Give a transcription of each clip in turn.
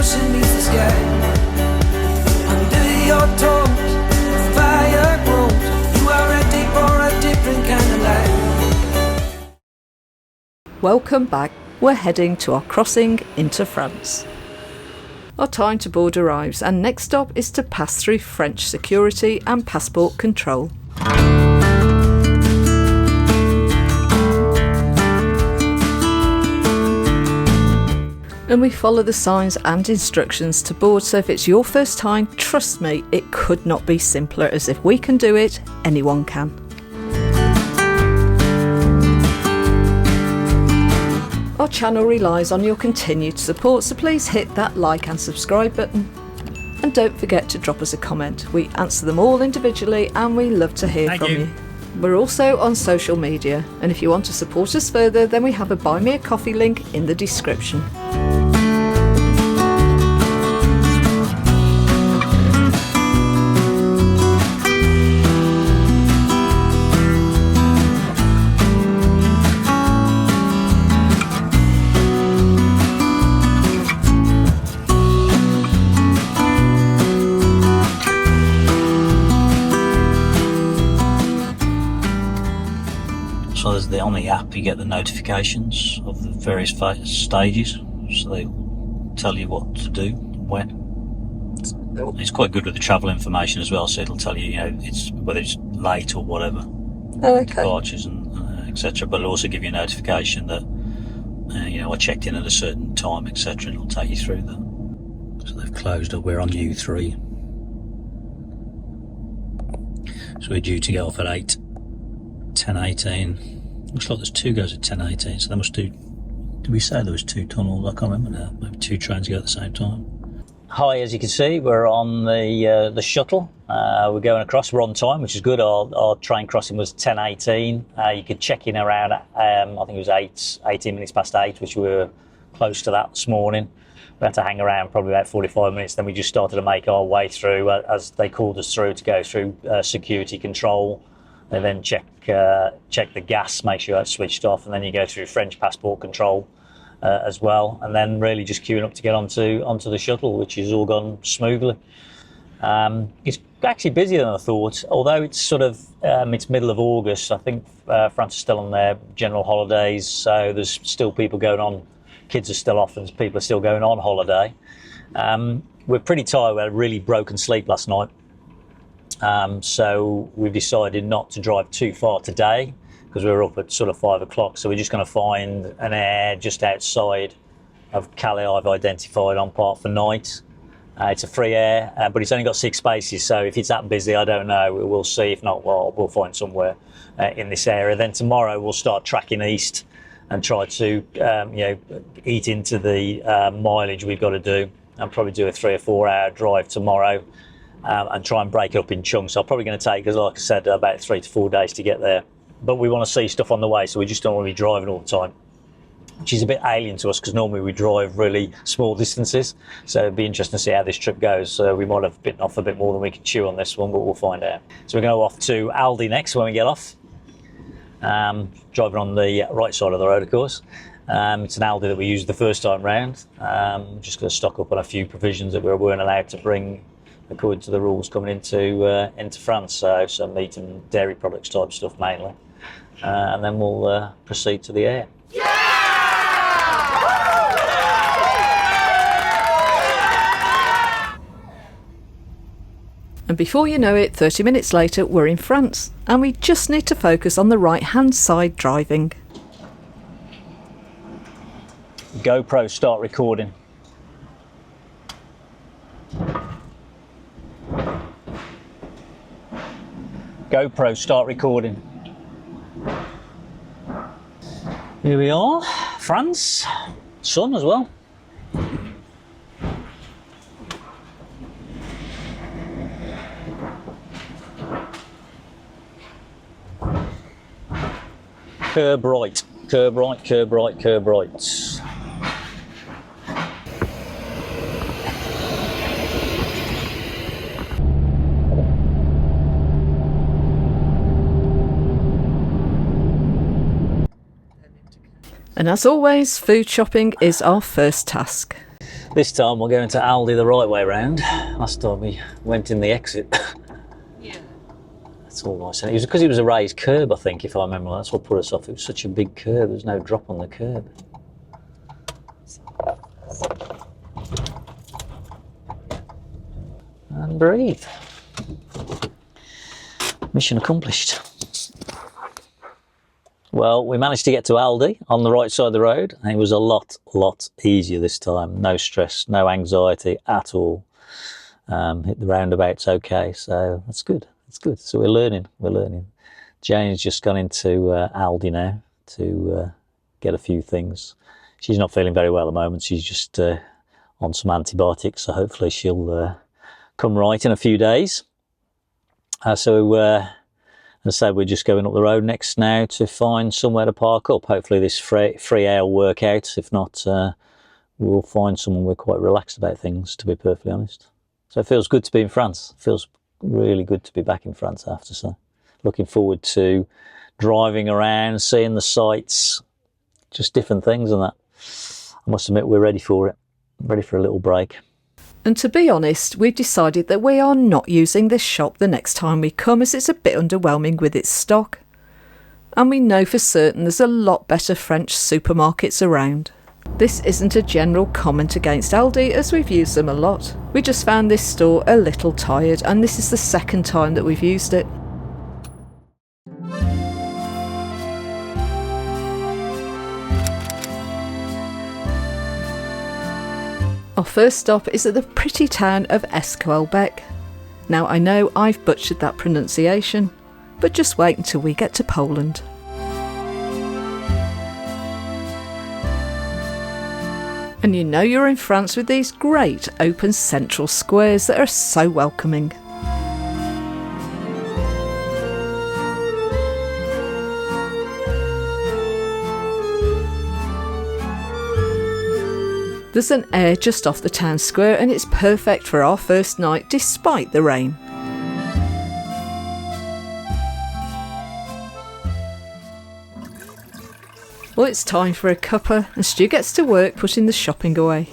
ocean meets the sky. Under your toes, fire grows. You are ready for a different kind of life. Welcome back. We're heading to our crossing into France. Our time to board arrives, and next stop is to pass through French security and passport control. And we follow the signs and instructions to board, so if it's your first time, trust me, it could not be simpler, as if we can do it, anyone can. Our channel relies on your continued support, so please hit that like and subscribe button. And don't forget to drop us a comment. We answer them all individually and we love to hear from you. We're also on social media, and if you want to support us further, then we have a Buy Me a Coffee link in the description. So on the app you get the notifications of the various stages, so they tell you what to do, when. It's quite good with the travel information as well, so it'll tell you, it's whether it's late or whatever, departures and etc. But it'll also give you a notification that I checked in at a certain time, etc. And it'll take you through that. So they've closed up. We're on U3, so we're due to get off at 10:18. Looks like there's two goes at 10:18, so they must do. Did we say there was two tunnels? I can't remember now. Maybe two trains go at the same time. Hi, as you can see, we're on the shuttle. We're going across. We're on time, which is good. Our train crossing was 10:18. You could check in around. I think it was 18 minutes past 8, which we were close to that this morning. We had to hang around probably about 45 minutes. Then we just started to make our way through as they called us through to go through security control. They then check the gas, make sure that's switched off, and then you go through French passport control as well, and then really just queuing up to get onto the shuttle, which has all gone smoothly. It's actually busier than I thought, although it's sort of it's middle of August. I think France is still on their general holidays, so there's still people going on. Kids are still off, and people are still going on holiday. We're pretty tired. We had a really broken sleep last night. So we've decided not to drive too far today because we were up at sort of 5 o'clock. So we're just going to find an air just outside of Calais I've identified on part for night. It's a free air, but it's only got 6 spaces. So if it's that busy, I don't know. We'll see. If not, well, we'll find somewhere in this area. Then tomorrow we'll start tracking east and try to eat into the mileage we've got to do, and probably do a 3 or 4 hour drive tomorrow. And try and break it up in chunks. So probably going to take, as like I said, about 3 to 4 days to get there. But we want to see stuff on the way, so we just don't want to be driving all the time, which is a bit alien to us because normally we drive really small distances. So it'd be interesting to see how this trip goes. We might have bitten off a bit more than we can chew on this one, but we'll find out. So we're going to go off to Aldi next when we get off. Driving on the right side of the road, of course. It's an Aldi that we used the first time round. Just going to stock up on a few provisions that we weren't allowed to bring according to the rules coming into France, so some meat and dairy products type stuff mainly, and then we'll proceed to the air. And before you know it, 30 minutes later, we're in France, and we just need to focus on the right-hand side driving. GoPro, start recording. GoPro, start recording. Here we are, France, sun as well. Curb right, curb right, curb right, curb right. And as always, food shopping is our first task. This time we're going to Aldi the right way round. Last time we went in the exit. Yeah. That's all nice. And it was because it was a raised curb, I think, if I remember. That's what put us off. It was such a big curb. There was no drop on the curb. And breathe. Mission accomplished. Well, we managed to get to Aldi on the right side of the road, and it was a lot easier this time. No stress, no anxiety at all. Hit the roundabouts okay, so that's good. It's good. So we're learning. Jane's just gone into Aldi now to get a few things. She's not feeling very well at the moment. She's just on some antibiotics, so hopefully she'll come right in a few days. As I said, we're just going up the road next now to find somewhere to park up. Hopefully this free air will work out. If not, we'll find someone. We're quite relaxed about things, to be perfectly honest. So it feels good to be in France. It feels really good to be back in France, I have to say. Looking forward to driving around, seeing the sights, just different things and that. I must admit we're ready for it. Ready for a little break. And to be honest, we've decided that we are not using this shop the next time we come, as it's a bit underwhelming with its stock. And we know for certain there's a lot better French supermarkets around. This isn't a general comment against Aldi, as we've used them a lot. We just found this store a little tired, and this is the second time that we've used it. Our first stop is at the pretty town of Escoalbeck. Now I know I've butchered that pronunciation, but just wait until we get to Poland. And you know you're in France with these great open central squares that are so welcoming. There's an Aire just off the town square, and it's perfect for our first night despite the rain. Well, it's time for a cuppa, and Stu gets to work putting the shopping away.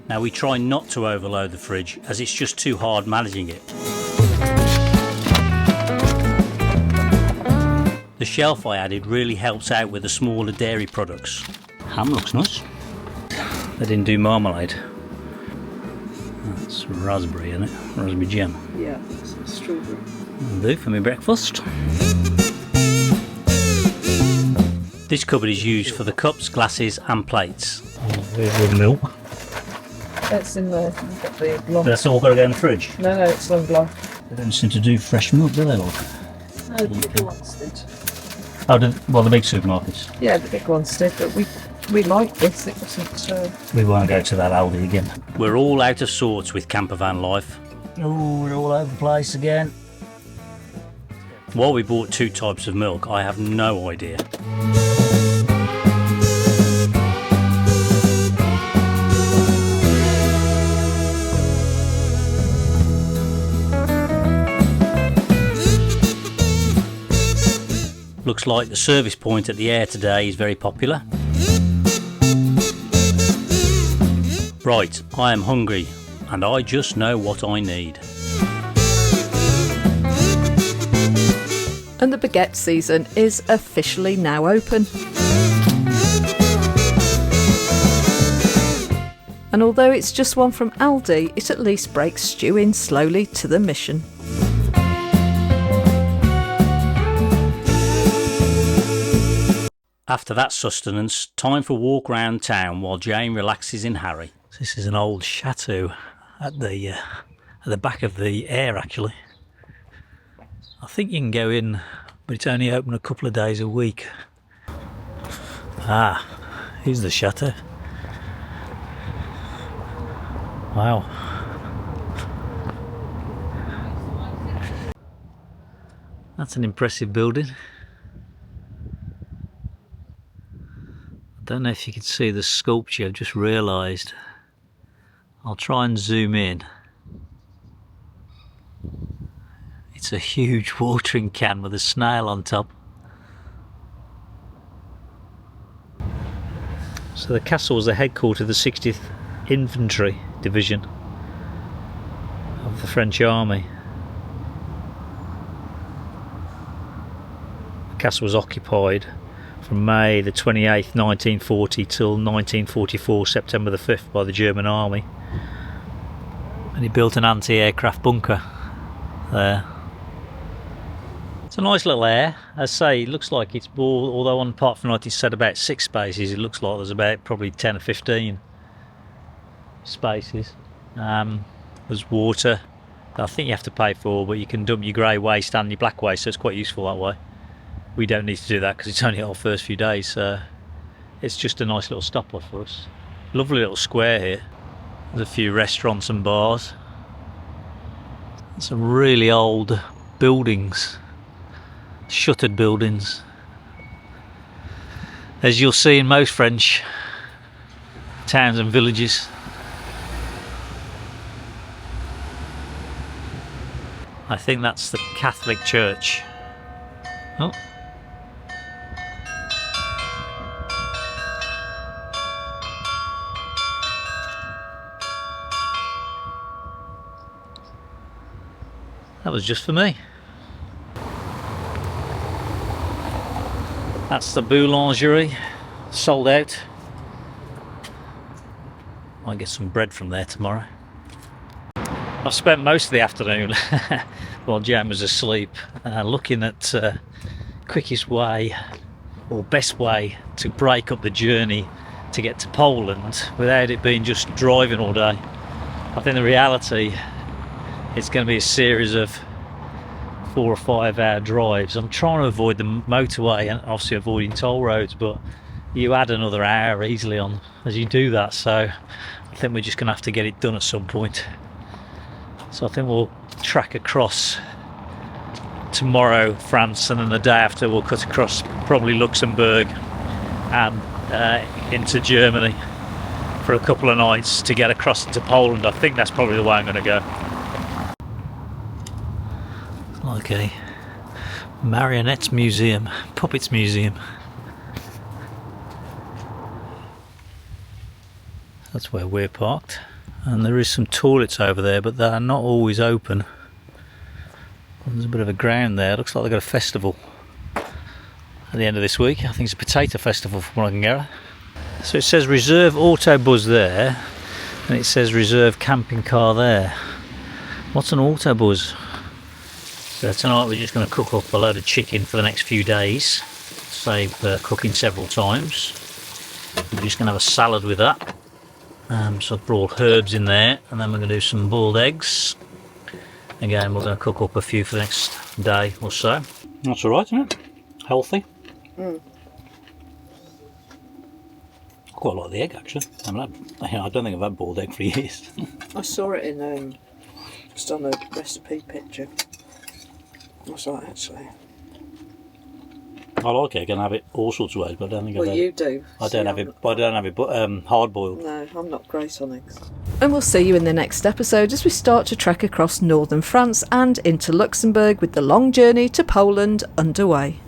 Now we try not to overload the fridge, as it's just too hard managing it. The shelf I added really helps out with the smaller dairy products. Ham looks nice. They didn't do marmalade. That's raspberry, isn't it? Raspberry jam. Yeah, strawberry. That'll do for my breakfast. This cupboard is used for the cups, glasses and plates. With milk. It's in there. You've got the long... That's all got to go in the fridge? No, it's long life. They don't seem to do fresh milk, do they? Look. No, the big ones did. Oh, the big supermarkets? Yeah, the big ones did, but we liked this. It wasn't... We won't go to that Aldi again. We're all out of sorts with camper van life. Oh, we're all over the place again. While we bought 2 types of milk, I have no idea. Looks like the service point at the Aire today is very popular. Right, I am hungry and I just know what I need. And the baguette season is officially now open. And although it's just one from Aldi, it at least breaks Stu in slowly to the mission. After that sustenance, time for a walk round town while Jane relaxes in Harry. This is an old chateau at the back of the Aire, actually. I think you can go in, but it's only open a couple of days a week. Ah, here's the chateau. Wow. That's an impressive building. I don't know if you can see the sculpture, I've just realised. I'll try and zoom in. It's a huge watering can with a snail on top. So the castle was the headquarters of the 60th Infantry Division of the French Army. The castle was occupied from May the 28th 1940 till 1944 September the 5th by the German Army, and he built an anti-aircraft bunker there. It's a nice little air. As I say, it looks like it's more, although on part for night it said about 6 spaces, it looks like there's about probably 10 or 15 spaces. There's water that I think you have to pay for, but you can dump your grey waste and your black waste, so it's quite useful that way. We don't need to do that because it's only our first few days, so it's just a nice little stopoff for us. Lovely little square here. There's a few restaurants and bars. Some really old buildings, shuttered buildings, as you'll see in most French towns and villages. I think that's the Catholic Church. Oh. That was just for me. That's the boulangerie, sold out. Might get some bread from there tomorrow. I've spent most of the afternoon while Jan was asleep looking at quickest way or best way to break up the journey to get to Poland without it being just driving all day. I think the reality, it's going to be a series of 4 or 5 hour drives. I'm trying to avoid the motorway and obviously avoiding toll roads, but you add another hour easily on as you do that, so I think we're just going to have to get it done at some point. So I think we'll track across tomorrow France, and then the day after we'll cut across probably Luxembourg and into Germany for a couple of nights to get across into Poland. I think that's probably the way I'm going to go. Like a marionettes museum, puppets museum. That's where we're parked, and there is some toilets over there, but they're not always open. There's a bit of a ground there. Looks like they've got a festival at the end of this week. I think it's a potato festival from what I can gather. So it says reserve autobus there, and it says reserve camping car there. What's an autobus? So tonight we're just going to cook up a load of chicken for the next few days, save cooking several times. We're just going to have a salad with that. So I've brought herbs in there, and then we're going to do some boiled eggs. Again, we're going to cook up a few for the next day or so. That's alright, isn't it? Healthy. I quite like the egg, actually. I don't think I've had boiled egg for years. I saw it in just on a recipe picture. That's right, actually. I like it. I can have it all sorts of ways, but I don't think you do. I don't have it hard boiled. No, I'm not great on eggs. And we'll see you in the next episode as we start to trek across northern France and into Luxembourg with the long journey to Poland underway.